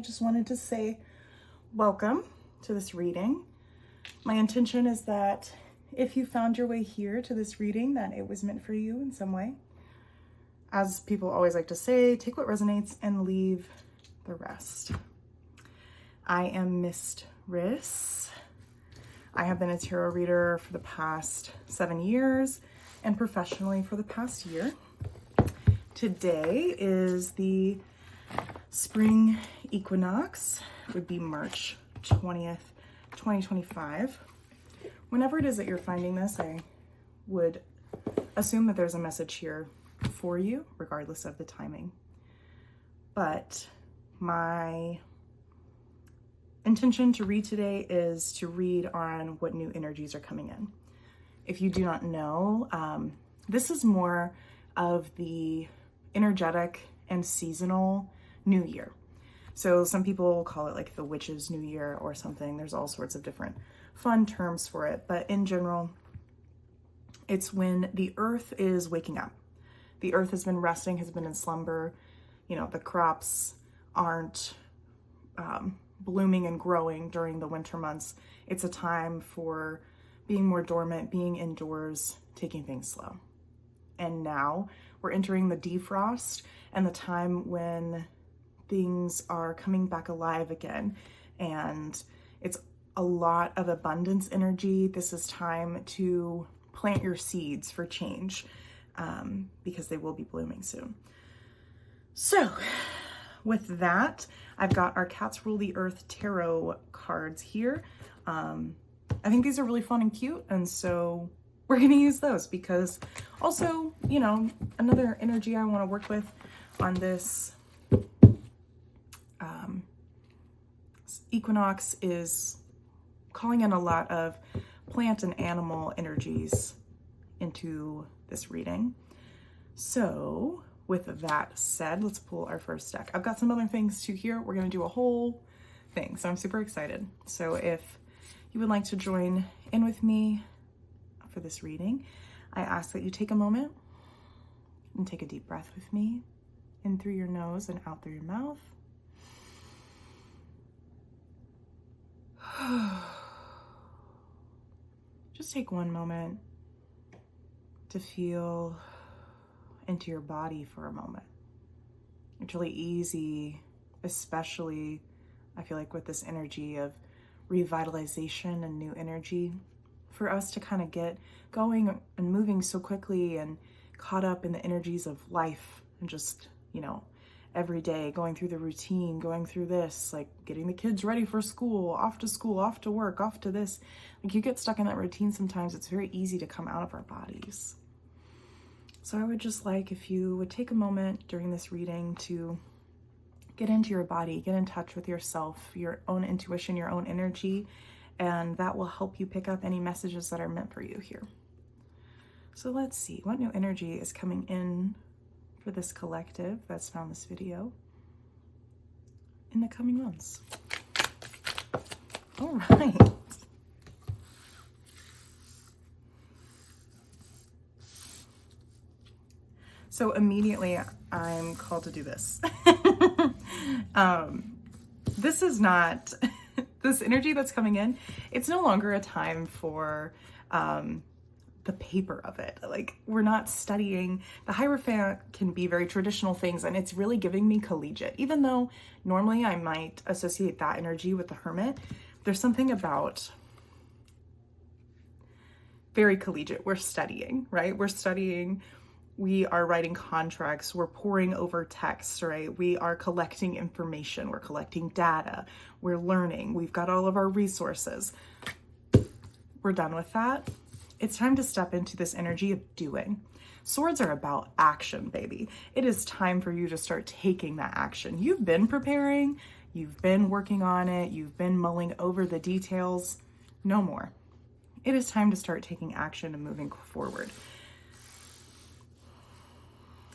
just wanted to say welcome to this reading. My intention is that if you found your way here to this reading, that it was meant for you in some way. As people always like to say, take what resonates and leave the rest. I am Mistress. I have been a tarot reader for the past 7 years and professionally for the past year. Today is the Spring Equinox. It would be March 20th, 2025. Whenever it is that you're finding this, I would assume that there's a message here for you, regardless of the timing. But my intention to read today is to read on what new energies are coming in. If you do not know, this is more of the energetic and seasonal new year. So some people call it like the witch's new year or something. There's all sorts of different fun terms for it. But in general, it's when the earth is waking up. The earth has been resting, has been in slumber. You know, the crops aren't blooming and growing during the winter months. It's a time for being more dormant, being indoors, taking things slow. And now we're entering the defrost and the time when things are coming back alive again. And it's a lot of abundance energy. This is time to plant your seeds for change because they will be blooming soon. So with that, I've got our Cats Rule the Earth tarot cards here. I think these are really fun and cute. And so we're going to use those because also, you know, another energy I want to work with on this equinox is calling in a lot of plant and animal energies into this reading. So with that said, let's pull our first deck. I've got some other things too here. We're going to do a whole thing. So I'm super excited. So if you would like to join in with me for this reading, I ask that you take a moment and take a deep breath with me, in through your nose and out through your mouth. Just take one moment to feel into your body for a moment. It's really easy, especially I feel like with this energy of revitalization and new energy, for us to kind of get going and moving so quickly and caught up in the energies of life and just, you know, every day going through the routine, going through this, like getting the kids ready for school, off to work, off to this. Like you get stuck in that routine sometimes. It's very easy to come out of our bodies. So I would just like if you would take a moment during this reading to get into your body, get in touch with yourself, your own intuition, your own energy, and that will help you pick up any messages that are meant for you here. So let's see, what new energy is coming in for this collective that's found this video in the coming months. All right. So immediately I'm called to do this. This is not, this energy that's coming in, it's no longer a time for the paper of it. Like we're not studying. The Hierophant can be very traditional things and it's really giving me collegiate. Even though normally I might associate that energy with the Hermit, there's something about very collegiate. We're studying, right? We're studying. We are writing contracts, we're poring over text, right? We are collecting information, we're collecting data, we're learning, we've got all of our resources. We're done with that. It's time to step into this energy of doing. Swords are about action, baby. It is time for you to start taking that action. You've been preparing, you've been working on it, you've been mulling over the details. No more. It is time to start taking action and moving forward.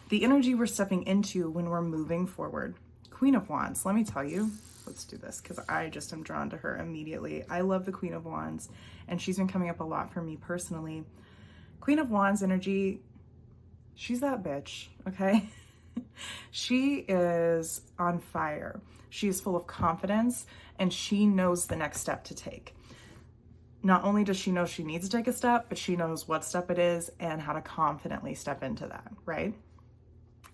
The energy we're stepping into when we're moving forward. Queen of Wands, let me tell you, let's do this because I just am drawn to her immediately. I love the Queen of Wands and she's been coming up a lot for me personally. Queen of Wands energy, she's that bitch, okay? She is on fire. She is full of confidence and she knows the next step to take. Not only does she know she needs to take a step, but she knows what step it is and how to confidently step into that, right?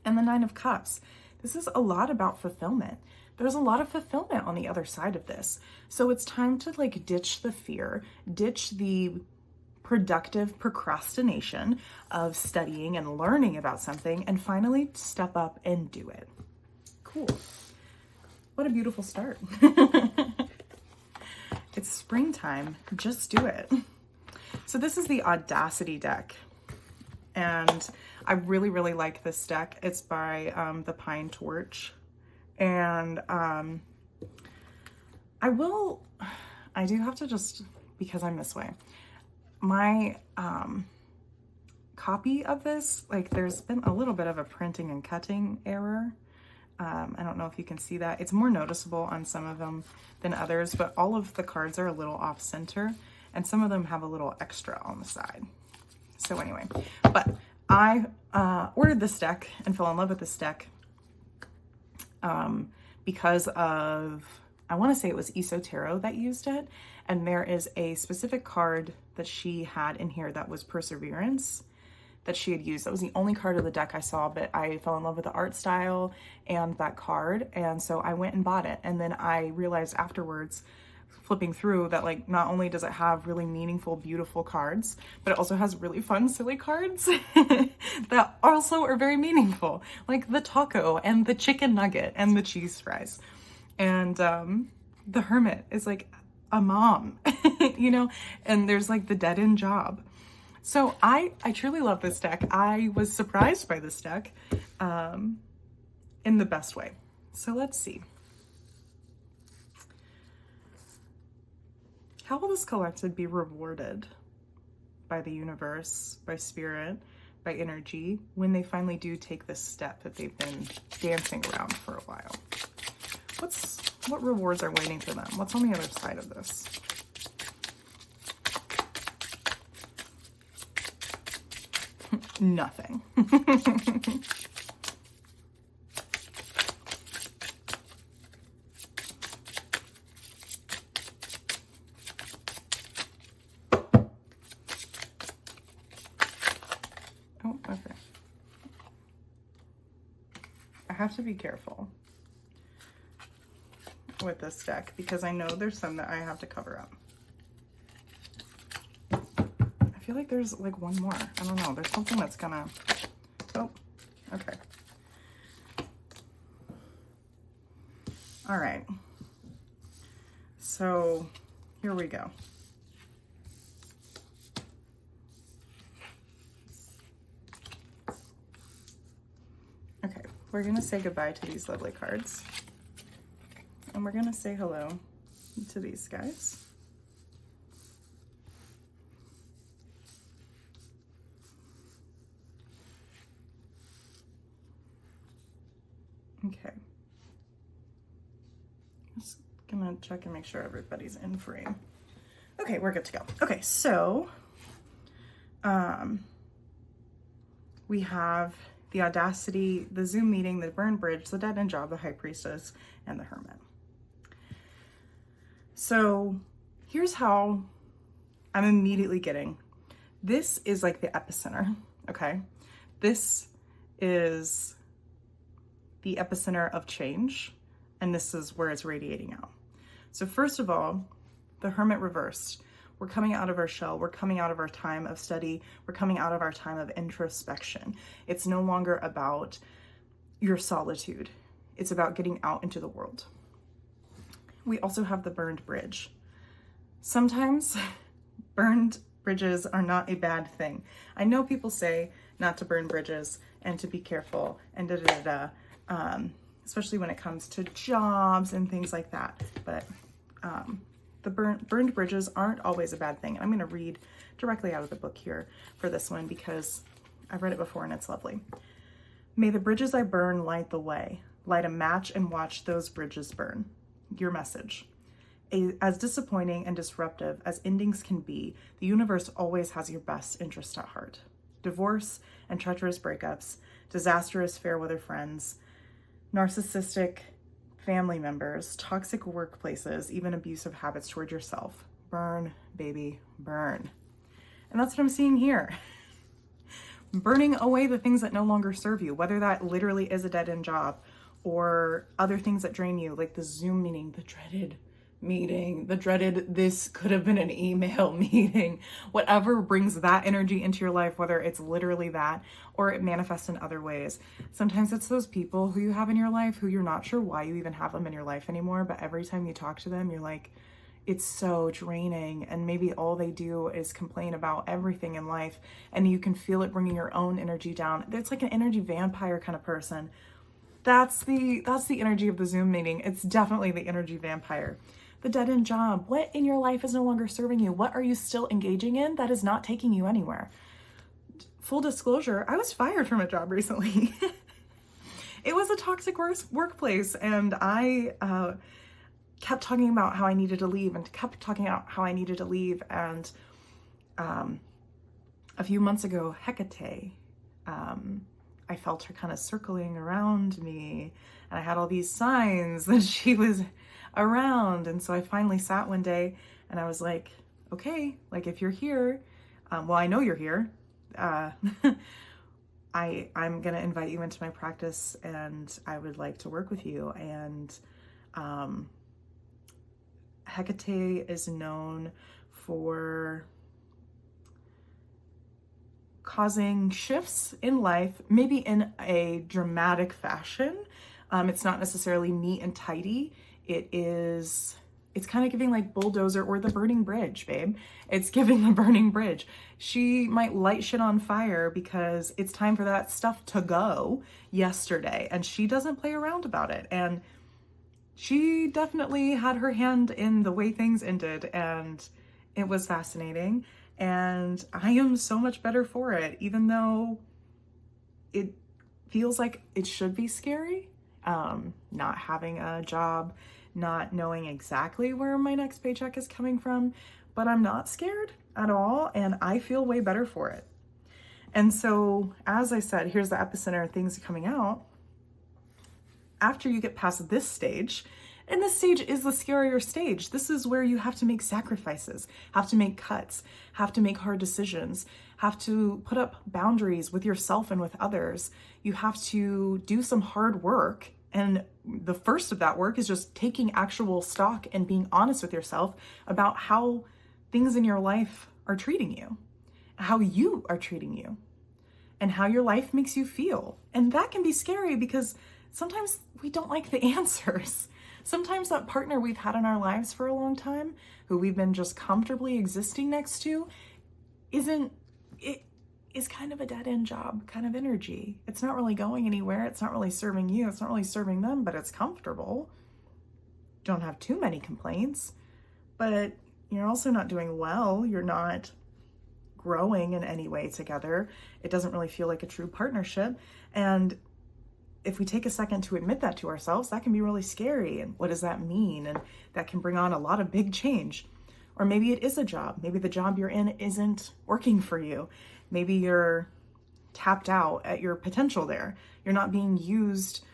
And the Nine of Cups. This is a lot about fulfillment. There's a lot of fulfillment on the other side of this. So it's time to like ditch the fear, ditch the productive procrastination of studying and learning about something, and finally step up and do it. Cool. What a beautiful start. It's springtime. Just do it. So this is the Audacity deck. And I really, really like this deck. It's by the Pine Torch. And I do have to just, because I'm this way, my copy of this, like there's been a little bit of a printing and cutting error. I don't know if you can see that. It's more noticeable on some of them than others, but all of the cards are a little off center and some of them have a little extra on the side. So anyway, but I ordered this deck and fell in love with this deck because of, I want to say it was Isotero that used it. And there is a specific card that she had in here that was Perseverance that she had used. That was the only card of the deck I saw, but I fell in love with the art style and that card. And so I went and bought it. And then I realized afterwards, flipping through, that like not only does it have really meaningful, beautiful cards, but it also has really fun, silly cards that also are very meaningful, like the taco and the chicken nugget and the cheese fries. And the Hermit is like a mom, you know, and there's like the dead end job. So I truly love this deck. I was surprised by this deck in the best way. So let's see. How will this collective be rewarded by the universe, by spirit, by energy, when they finally do take this step that they've been dancing around for a while? What rewards are waiting for them? What's on the other side of this? Nothing. Oh, okay. I have to be careful with this deck because I know there's some that I have to cover up. I feel like there's like one more. I don't know. There's something that's gonna... Oh, okay. All right. So here we go. Okay, we're gonna say goodbye to these lovely cards. And we're gonna say hello to these guys. Okay. Just gonna check and make sure everybody's in frame. Okay, we're good to go. Okay, so we have the Audacity, the Zoom meeting, the Burned Bridge, the Dead End Job, the High Priestess, and the Hermit. So here's how I'm immediately getting. This is like the epicenter, okay? This is the epicenter of change, and this is where it's radiating out. So first of all, the Hermit reversed. We're coming out of our shell. We're coming out of our time of study. We're coming out of our time of introspection. It's no longer about your solitude. It's about getting out into the world. We also have the Burned Bridge. Sometimes burned bridges are not a bad thing. I know people say not to burn bridges and to be careful and especially when it comes to jobs and things like that. But the burned bridges aren't always a bad thing. And I'm going to read directly out of the book here for this one because I've read it before and it's lovely. May the bridges I burn light the way. Light a match and watch those bridges burn. Your message. As disappointing and disruptive as endings can be, the universe always has your best interest at heart. divorce and treacherous breakups, disastrous fair weather friends, narcissistic family members, toxic workplaces, even abusive habits toward yourself. Burn, baby, burn. And that's what I'm seeing here. Burning away the things that no longer serve you, whether that literally is a dead-end job or other things that drain you, like the Zoom meeting, the dreaded meeting, the dreaded, this could have been an email meeting, whatever brings that energy into your life, whether it's literally that or it manifests in other ways. Sometimes it's those people who you have in your life who you're not sure why you even have them in your life anymore, but every time you talk to them, you're like, it's so draining, and maybe all they do is complain about everything in life, and you can feel it bringing your own energy down. It's like an energy vampire kind of person. That's the energy of the Zoom meeting. It's definitely the energy vampire. The dead-end job. What in your life is no longer serving you? What are you still engaging in that is not taking you anywhere? Full disclosure, I was fired from a job recently. It was a toxic workplace, and I kept talking about how I needed to leave and kept talking about how I needed to leave. And a few months ago, Hecate, I felt her kind of circling around me, and I had all these signs that she was around. And so I finally sat one day and I was like, okay, like if you're here, well, I know you're here. I'm going to invite you into my practice, and I would like to work with you. And Hecate is known for causing shifts in life, maybe in a dramatic fashion. It's not necessarily neat and tidy. It's kind of giving like bulldozer or the burning bridge, babe. It's giving the burning bridge. She might light shit on fire because it's time for that stuff to go yesterday, and she doesn't play around about it. And she definitely had her hand in the way things ended, and it was fascinating. And I am so much better for it, even though it feels like it should be scary. Not having a job, not knowing exactly where my next paycheck is coming from, but I'm not scared at all, and I feel way better for it. And so, as I said, here's the epicenter of things coming out. After you get past this stage, and this stage is the scarier stage. This is where you have to make sacrifices, have to make cuts, have to make hard decisions, have to put up boundaries with yourself and with others. You have to do some hard work. And the first of that work is just taking actual stock and being honest with yourself about how things in your life are treating you, how you are treating you, and how your life makes you feel. And that can be scary because sometimes we don't like the answers. Sometimes that partner we've had in our lives for a long time, who we've been just comfortably existing next to, is kind of a dead-end job kind of energy. It's not really going anywhere. It's not really serving you. It's not really serving them, but it's comfortable. Don't have too many complaints, but you're also not doing well. You're not growing in any way together. It doesn't really feel like a true partnership. And if we take a second to admit that to ourselves, that can be really scary. And what does that mean? And that can bring on a lot of big change. Or maybe it is a job. Maybe the job you're in isn't working for you. Maybe you're tapped out at your potential there. You're not being used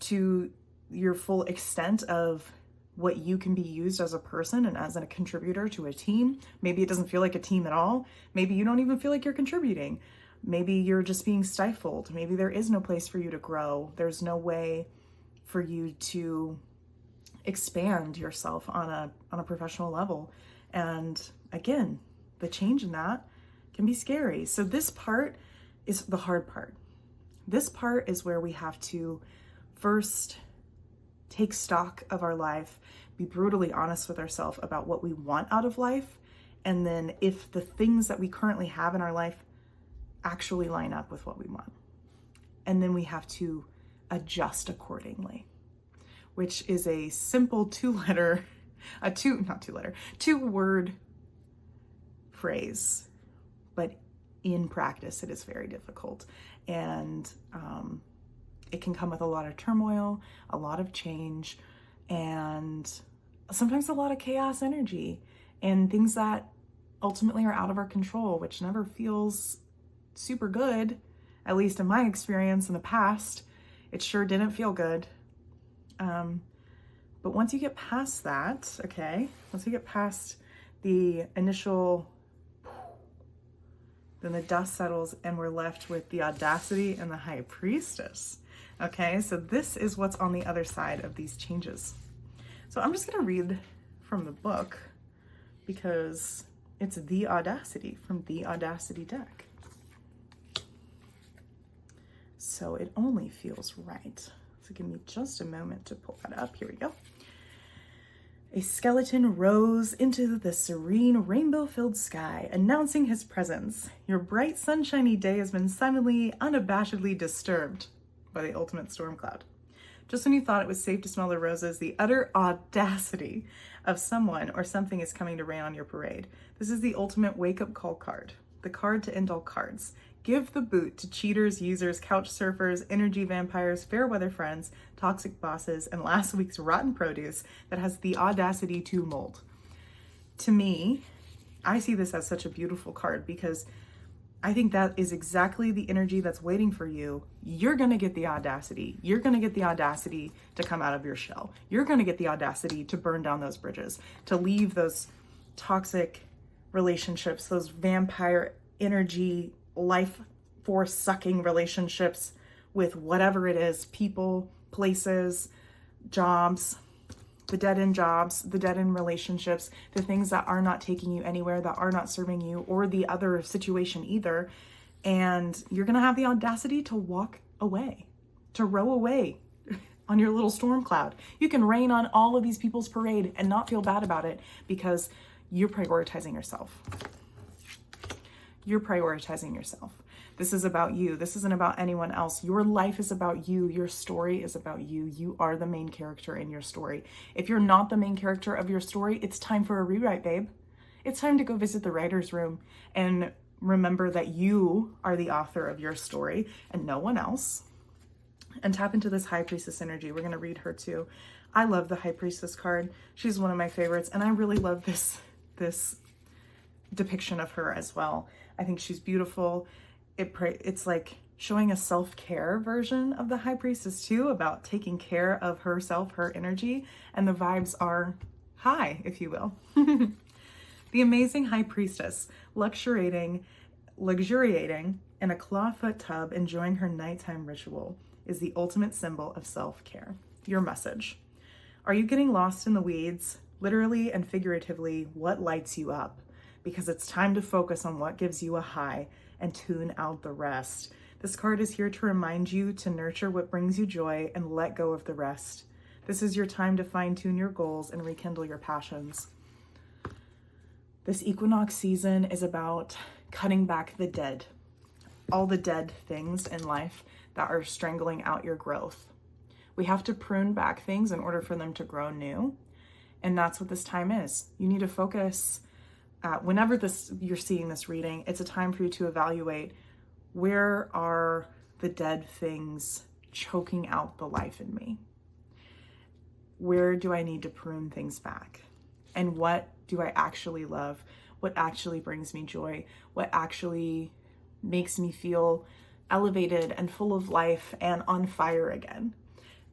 to your full extent of what you can be used as a person and as a contributor to a team. Maybe it doesn't feel like a team at all. Maybe you don't even feel like you're contributing. Maybe you're just being stifled. Maybe there is no place for you to grow. There's no way for you to expand yourself on a professional level. And again, the change in that can be scary. So this part is the hard part. This part is where we have to first take stock of our life, be brutally honest with ourselves about what we want out of life, and then if the things that we currently have in our life actually line up with what we want. And then we have to adjust accordingly, which is a simple two-word phrase, but in practice, it is very difficult. And it can come with a lot of turmoil, a lot of change, and sometimes a lot of chaos energy and things that ultimately are out of our control, which never feels super good, at least in my experience in the past. It sure didn't feel good. But once you get past that, okay, once you get past the initial, then the dust settles and we're left with the audacity and the high priestess. Okay, so this is what's on the other side of these changes. So I'm just gonna read from the book because it's the audacity from the Audacity deck. So it only feels right. So give me just a moment to pull that up. Here we go. A skeleton rose into the serene rainbow-filled sky, announcing his presence. Your bright sunshiny day has been suddenly, unabashedly disturbed by the ultimate storm cloud. Just when you thought it was safe to smell the roses, the utter audacity of someone or something is coming to rain on your parade. This is the ultimate wake-up call card, the card to end all cards. Give the boot to cheaters, users, couch surfers, energy vampires, fair weather friends, toxic bosses, and last week's rotten produce that has the audacity to mold. To me, I see this as such a beautiful card because I think that is exactly the energy that's waiting for you. You're gonna get the audacity. You're gonna get the audacity to come out of your shell. You're gonna get the audacity to burn down those bridges, to leave those toxic relationships, those vampire energy, life force sucking relationships with whatever it is, people, places, jobs, the dead end jobs, the dead end relationships, the things that are not taking you anywhere, that are not serving you, or the other situation either. And you're gonna have the audacity to walk away, to row away on your little storm cloud. You can rain on all of these people's parade and not feel bad about it because you're prioritizing yourself. You're prioritizing yourself. This is about you. This isn't about anyone else. Your life is about you. Your story is about you. You are the main character in your story. If you're not the main character of your story, it's time for a rewrite, babe. It's time to go visit the writer's room and remember that you are the author of your story and no one else. And tap into this High Priestess energy. We're going to read her too. I love the High Priestess card. She's one of my favorites, and I really love this depiction of her as well. I think she's beautiful. It's like showing a self-care version of the High Priestess too, about taking care of herself, her energy, and the vibes are high, if you will. The amazing High Priestess, luxuriating in a clawfoot tub, enjoying her nighttime ritual, is the ultimate symbol of self-care. Your message. Are you getting lost in the weeds? Literally and figuratively, what lights you up? Because it's time to focus on what gives you a high and tune out the rest. This card is here to remind you to nurture what brings you joy and let go of the rest. This is your time to fine-tune your goals and rekindle your passions. This equinox season is about cutting back the dead, all the dead things in life that are strangling out your growth. We have to prune back things in order for them to grow new. And that's what this time is. You need to focus. Whenever you're seeing this reading, it's a time for you to evaluate, where are the dead things choking out the life in me? Where do I need to prune things back? And what do I actually love? What actually brings me joy? What actually makes me feel elevated and full of life and on fire again?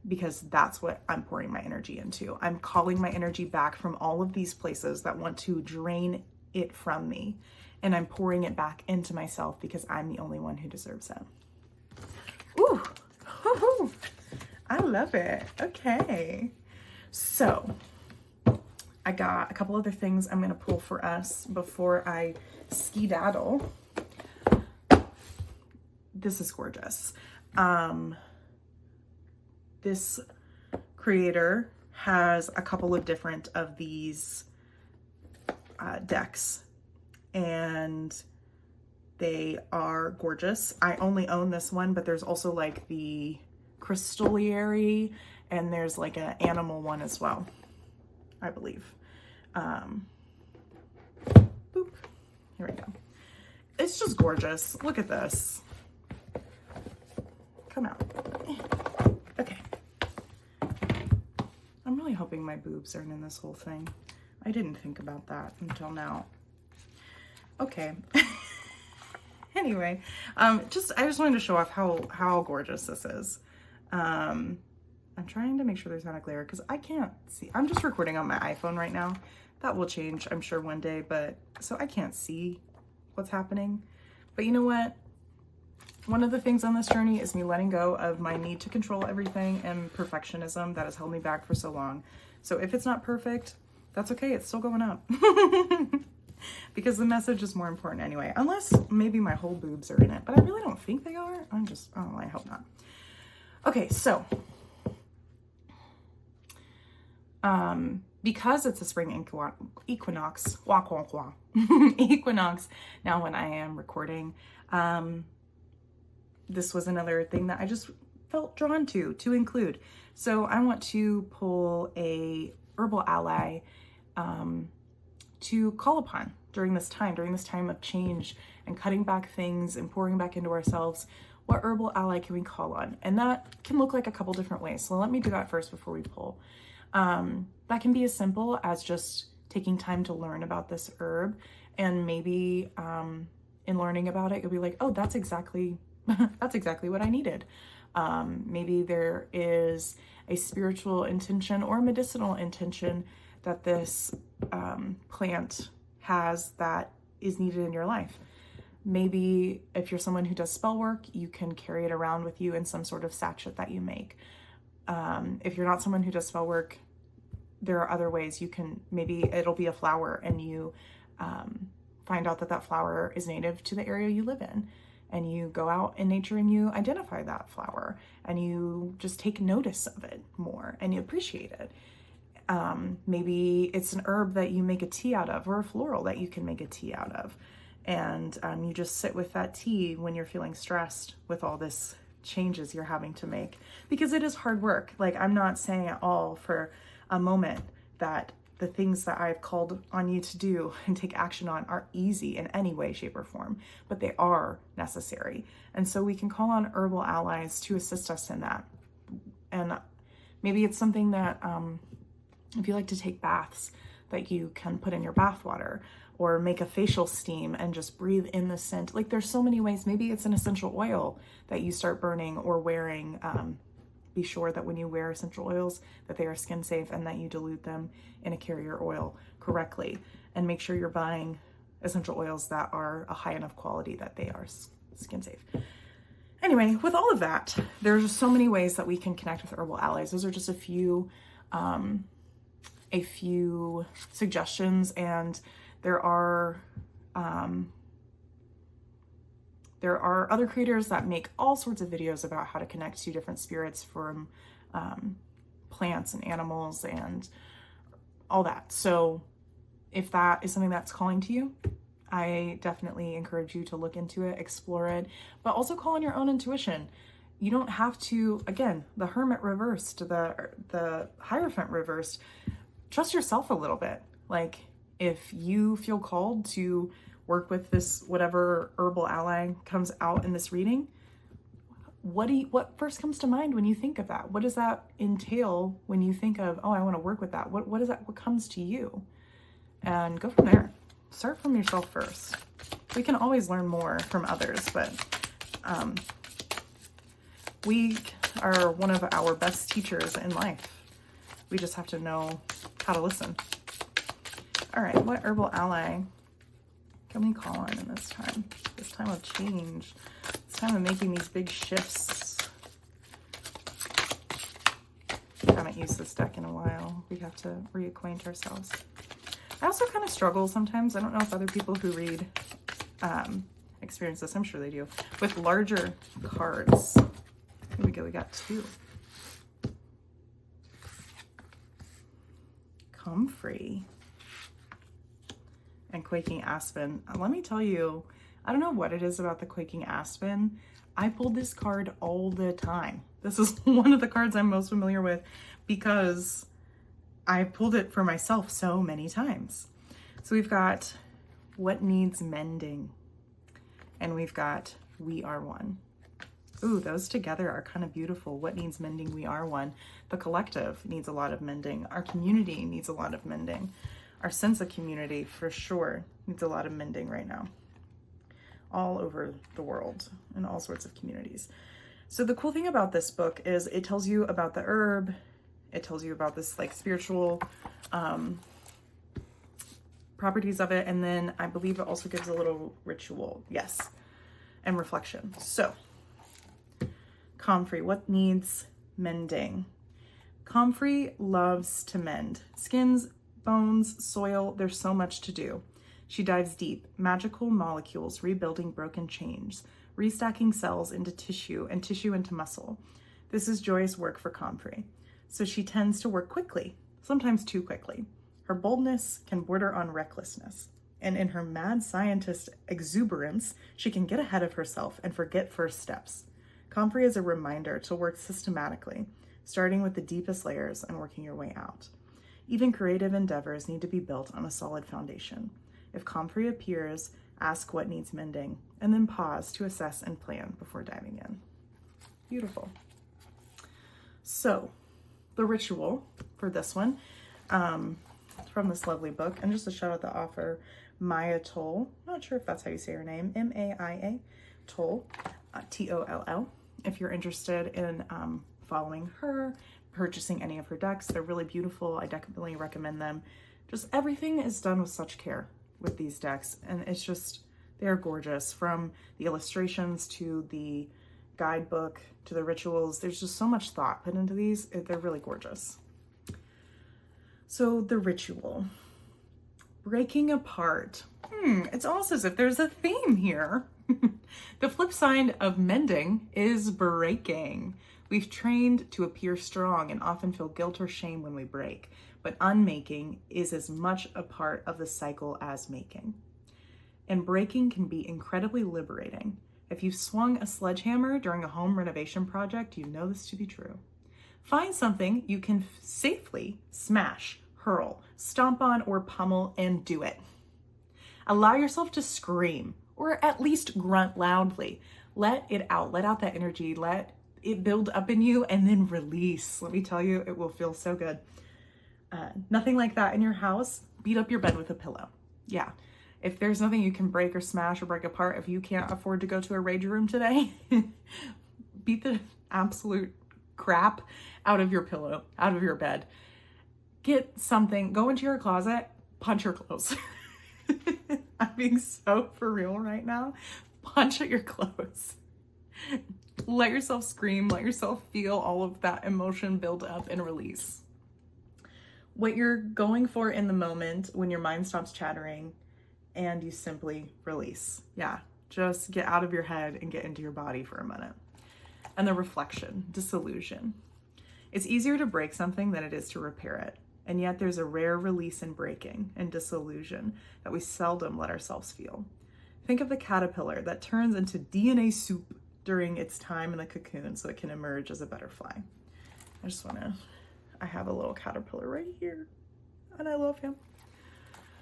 Because that's what I'm pouring my energy into. I'm calling my energy back from all of these places that want to drain it from me, and I'm pouring it back into myself because I'm the only one who deserves it. Ooh, I love it. Okay, so I got a couple other things I'm gonna pull for us before I skedaddle. This is gorgeous. This creator has a couple of different of these decks, and they are gorgeous. I only own this one, but there's also like the crystallary, and there's like an animal one as well, I believe. Boop. Here we go. It's just gorgeous. Look at this. Come out. Okay. I'm really hoping my boobs aren't in this whole thing. I didn't think about that until now. Okay. Anyway, I just wanted to show off how gorgeous this is. I'm trying to make sure there's not a glare because I can't see. I'm just recording on my iPhone right now. That will change, I'm sure, one day, but so I can't see what's happening. But you know what? One of the things on this journey is me letting go of my need to control everything and perfectionism that has held me back for so long. So if it's not perfect, that's okay. It's still going up. Because the message is more important anyway, unless maybe my whole boobs are in it, but I really don't think they are. Oh, I hope not. Okay, so because it's a spring equinox, equinox, now when I am recording, this was another thing that I just felt drawn to include. So I want to pull a herbal ally to call upon during this time of change and cutting back things and pouring back into ourselves. What herbal ally can we call on? And that can look like a couple different ways. So let me do that first before we pull. That can be as simple as just taking time to learn about this herb, and maybe in learning about it, you'll be like, oh, that's exactly what I needed. Maybe there is a spiritual intention or medicinal intention that this plant has that is needed in your life. Maybe if you're someone who does spell work, you can carry it around with you in some sort of sachet that you make. If you're not someone who does spell work, there are other ways you can, maybe it'll be a flower and you find out that flower is native to the area you live in. And you go out in nature and you identify that flower and you just take notice of it more and you appreciate it. Maybe it's an herb that you make a tea out of, or a floral that you can make a tea out of. And you just sit with that tea when you're feeling stressed with all this changes you're having to make, because it is hard work. Like, I'm not saying at all for a moment that the things that I've called on you to do and take action on are easy in any way, shape, or form, but they are necessary. And so we can call on herbal allies to assist us in that. And maybe it's something that, if you like to take baths, that you can put in your bath water, or make a facial steam and just breathe in the scent. Like, there's so many ways. Maybe it's an essential oil that you start burning or wearing. Be sure that when you wear essential oils, that they are skin safe and that you dilute them in a carrier oil correctly. And make sure you're buying essential oils that are a high enough quality that they are skin safe. Anyway, with all of that, there's just so many ways that we can connect with herbal allies. Those are just a few suggestions, and there are other creators that make all sorts of videos about how to connect to different spirits from plants and animals and all that. So if that is something that's calling to you, I definitely encourage you to look into it, explore it, but also call on your own intuition. You don't have to, again, the Hermit reversed, the Hierophant reversed. Trust yourself a little bit. Like, if you feel called to work with this, whatever herbal ally comes out in this reading, what first comes to mind when you think of that? What does that entail when you think of, oh, I want to work with that? What is that? What comes to you? And go from there. Start from yourself first. We can always learn more from others, but we are one of our best teachers in life. We just have to know how to listen. All right, what herbal ally can we call on in this time of change, this time of making these big shifts? I haven't used this deck in a while. We have to reacquaint ourselves. I also kind of struggle sometimes. I don't know if other people who read experience this. I'm sure they do. With larger cards. Here we go. We got two. Comfrey and Quaking Aspen. Let me tell you, I don't know what it is about the Quaking Aspen. I pulled this card all the time. This is one of the cards I'm most familiar with because I pulled it for myself so many times. So we've got What Needs Mending, and we've got We Are One. Ooh, those together are kind of beautiful. What needs mending? We are one. The collective needs a lot of mending. Our community needs a lot of mending. Our sense of community, for sure, needs a lot of mending right now. all over the world in all sorts of communities. So the cool thing about this book is it tells you about the herb. It tells you about this like spiritual properties of it. And then I believe it also gives a little ritual. Yes. And reflection. So comfrey, what needs mending? Comfrey loves to mend. Skins, bones, soil, there's so much to do. She dives deep, magical molecules rebuilding broken chains, restacking cells into tissue and tissue into muscle. This is joyous work for Comfrey. So she tends to work quickly, sometimes too quickly. Her boldness can border on recklessness. And in her mad scientist exuberance, she can get ahead of herself and forget first steps. Comfrey is a reminder to work systematically, starting with the deepest layers and working your way out. Even creative endeavors need to be built on a solid foundation. If Comfrey appears, ask what needs mending, and then pause to assess and plan before diving in. Beautiful. So, the ritual for this one, from this lovely book, and just a shout out the author, Maya Toll. Not sure if that's how you say her name, M-A-I-A, Toll, T-O-L-L. If you're interested in following her, purchasing any of her decks, they're really beautiful. I definitely recommend them. Just everything is done with such care with these decks, and it's just, they're gorgeous. From the illustrations to the guidebook to the rituals, there's just so much thought put into these. They're really gorgeous. So the ritual, breaking apart. It's almost as if there's a theme here. The flip side of mending is breaking. We've trained to appear strong and often feel guilt or shame when we break, but unmaking is as much a part of the cycle as making. And breaking can be incredibly liberating. If you've swung a sledgehammer during a home renovation project, you know this to be true. Find something you can safely smash, hurl, stomp on, or pummel, and do it. Allow yourself to scream, or at least grunt loudly. Let it out. Let out that energy. Let it build up in you and then release. Let me tell you, it will feel so good. Nothing like that in your house, beat up your bed with a pillow. Yeah. If there's nothing you can break or smash or break apart, if you can't afford to go to a rage room today, beat the absolute crap out of your pillow, out of your bed. Get something, go into your closet, punch your clothes. I'm being so for real right now. Punch at your clothes. Let yourself scream, let yourself feel all of that emotion build up and release. What you're going for in the moment when your mind stops chattering and you simply release. Yeah, just get out of your head and get into your body for a minute. And the reflection, disillusion. It's easier to break something than it is to repair it. And yet there's a rare release in breaking and disillusion that we seldom let ourselves feel. Think of the caterpillar that turns into DNA soup during its time in the cocoon so it can emerge as a butterfly. I have a little caterpillar right here and I love him.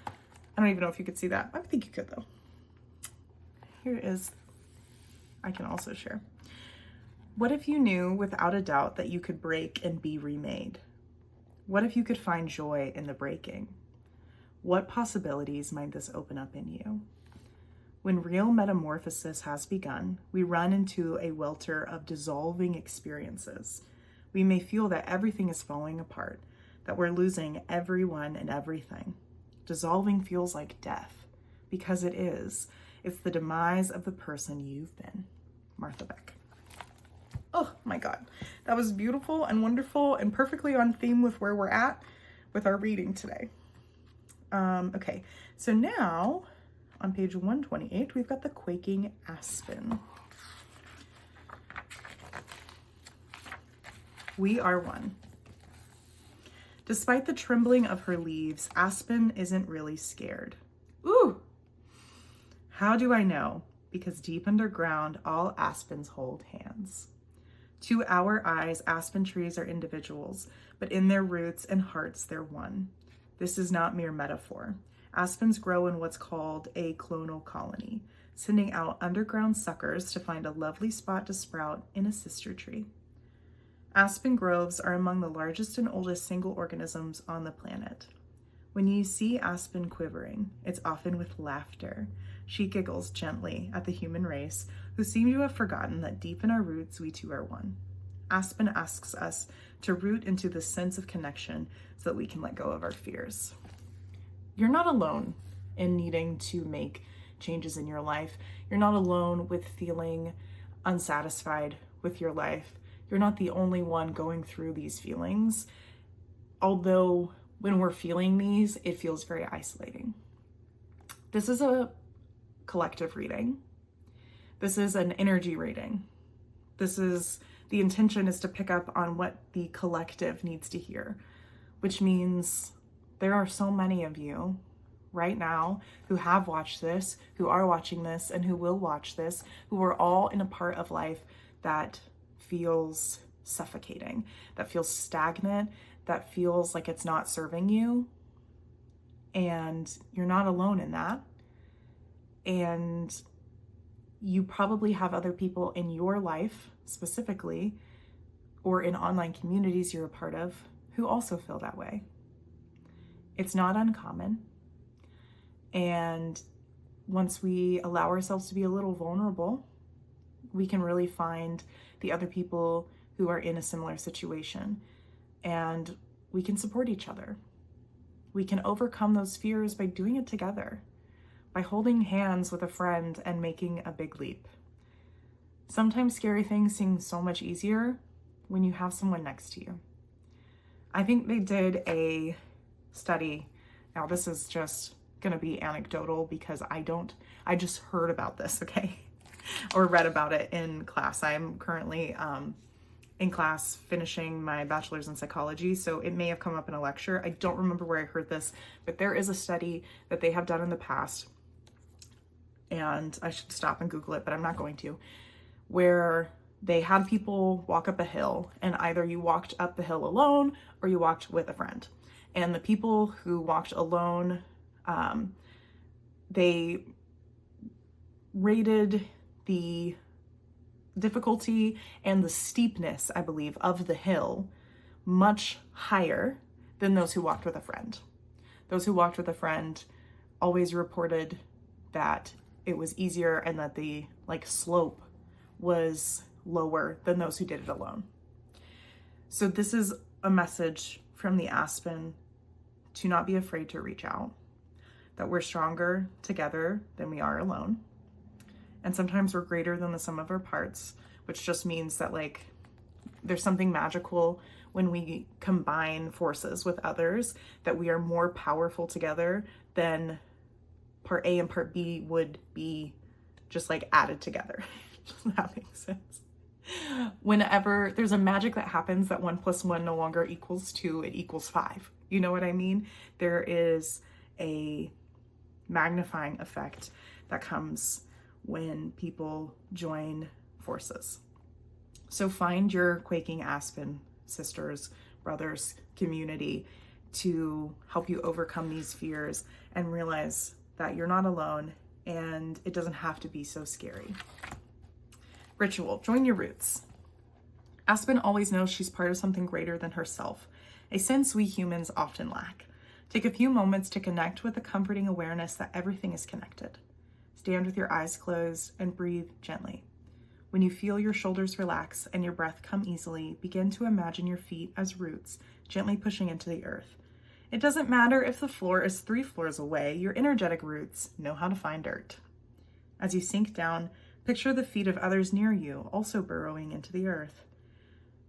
I don't even know if you could see that. I think you could though. Here is, I can also share. What if you knew without a doubt that you could break and be remade? What if you could find joy in the breaking? What possibilities might this open up in you? When real metamorphosis has begun, we run into a welter of dissolving experiences. We may feel that everything is falling apart, that we're losing everyone and everything. Dissolving feels like death, because it is. It's the demise of the person you've been. Martha Beck. Oh my God, that was beautiful and wonderful and perfectly on theme with where we're at with our reading today. Okay, so now on page 128, we've got the Quaking Aspen. We are one. Despite the trembling of her leaves, Aspen isn't really scared. Ooh! How do I know? Because deep underground, all aspens hold hands. To our eyes, aspen trees are individuals, but in their roots and hearts, they're one. This is not mere metaphor. Aspens grow in what's called a clonal colony, sending out underground suckers to find a lovely spot to sprout in a sister tree. Aspen groves are among the largest and oldest single organisms on the planet. When you see Aspen quivering, it's often with laughter. She giggles gently at the human race, who seem to have forgotten that deep in our roots, we too are one. Aspen asks us to root into the sense of connection so that we can let go of our fears. You're not alone in needing to make changes in your life. You're not alone with feeling unsatisfied with your life. You're not the only one going through these feelings. Although when we're feeling these, it feels very isolating. This is a collective reading. This is an energy reading. The intention is to pick up on what the collective needs to hear, which means there are so many of you right now who have watched this, who are watching this, and who will watch this, who are all in a part of life that feels suffocating, that feels stagnant, that feels like it's not serving you. And you're not alone in that. And you probably have other people in your life specifically, or in online communities you're a part of, who also feel that way. It's not uncommon. And once we allow ourselves to be a little vulnerable, we can really find the other people who are in a similar situation, and we can support each other. We can overcome those fears by doing it together, by holding hands with a friend and making a big leap. Sometimes scary things seem so much easier when you have someone next to you. I think they did a study. Now this is just going to be anecdotal because I just heard about this, okay? Or read about it in class. I'm currently in class finishing my bachelor's in psychology, so it may have come up in a lecture. I don't remember where I heard this, but there is a study that they have done in the past, and I should stop and Google it, but I'm not going to, where they had people walk up a hill, and either you walked up the hill alone or you walked with a friend. And the people who walked alone, they rated the difficulty and the steepness, I believe, of the hill much higher than those who walked with a friend. Those who walked with a friend always reported that it was easier and that the slope was lower than those who did it alone. So this is a message from the Aspen to not be afraid to reach out, that we're stronger together than we are alone. And sometimes we're greater than the sum of our parts, which just means that there's something magical when we combine forces with others, that we are more powerful together than part A and part B would be just added together. Does that make sense? Whenever there's a magic that happens that 1 + 1 no longer equals 2, it equals 5. You know what I mean? There is a magnifying effect that comes when people join forces. So find your quaking Aspen sisters, brothers, community to help you overcome these fears and realize that you're not alone and it doesn't have to be so scary. Ritual, join your roots. Aspen always knows she's part of something greater than herself, a sense we humans often lack. Take a few moments to connect with the comforting awareness that everything is connected. Stand with your eyes closed and breathe gently. When you feel your shoulders relax and your breath come easily, begin to imagine your feet as roots, gently pushing into the earth. It doesn't matter if the floor is 3 floors away, your energetic roots know how to find dirt. As you sink down, picture the feet of others near you, also burrowing into the earth.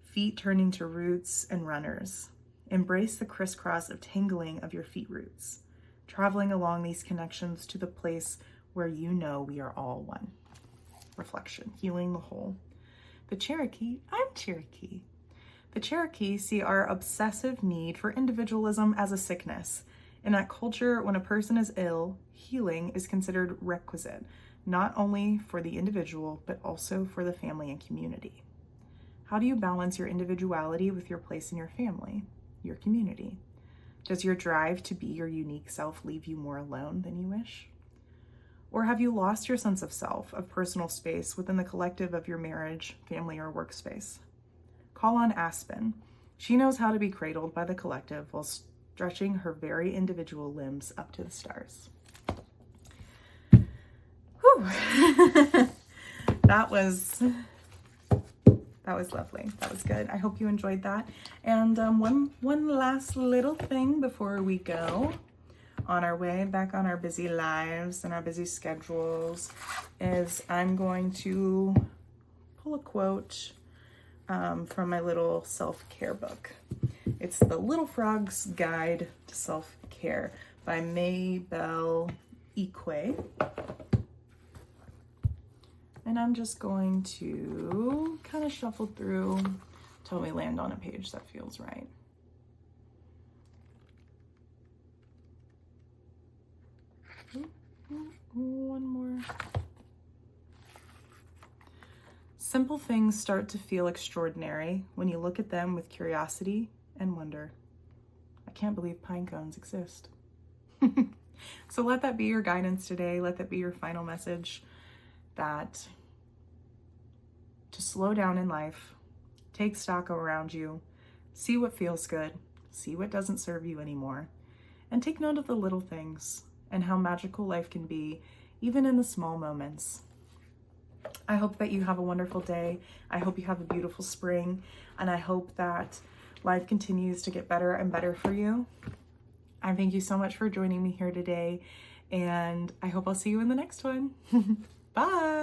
Feet turning to roots and runners. Embrace the crisscross of tangling of your feet roots, traveling along these connections to the place where you know we are all one. Reflection, healing the whole. The Cherokee, I'm Cherokee. The Cherokee see our obsessive need for individualism as a sickness. In that culture, when a person is ill, healing is considered requisite, not only for the individual, but also for the family and community. How do you balance your individuality with your place in your family, your community? Does your drive to be your unique self leave you more alone than you wish? Or have you lost your sense of self, of personal space within the collective of your marriage, family, or workspace? Call on Aspen. She knows how to be cradled by the collective while stretching her very individual limbs up to the stars. Whew. That was lovely. That was good. I hope you enjoyed that. And one last little thing before we go on our way back on our busy lives and our busy schedules is I'm going to pull a quote from my little self-care book. It's The Little Frog's Guide to Self-Care by Maybelle Equa. And I'm just going to kind of shuffle through till we land on a page that feels right. One more. Simple things start to feel extraordinary when you look at them with curiosity and wonder. I can't believe pine cones exist. So let that be your guidance today. Let that be your final message, that to slow down in life, take stock around you, see what feels good, see what doesn't serve you anymore, and take note of the little things and how magical life can be, even in the small moments. I hope that you have a wonderful day. I hope you have a beautiful spring, and I hope that life continues to get better and better for you. I thank you so much for joining me here today, and I hope I'll see you in the next one. Bye.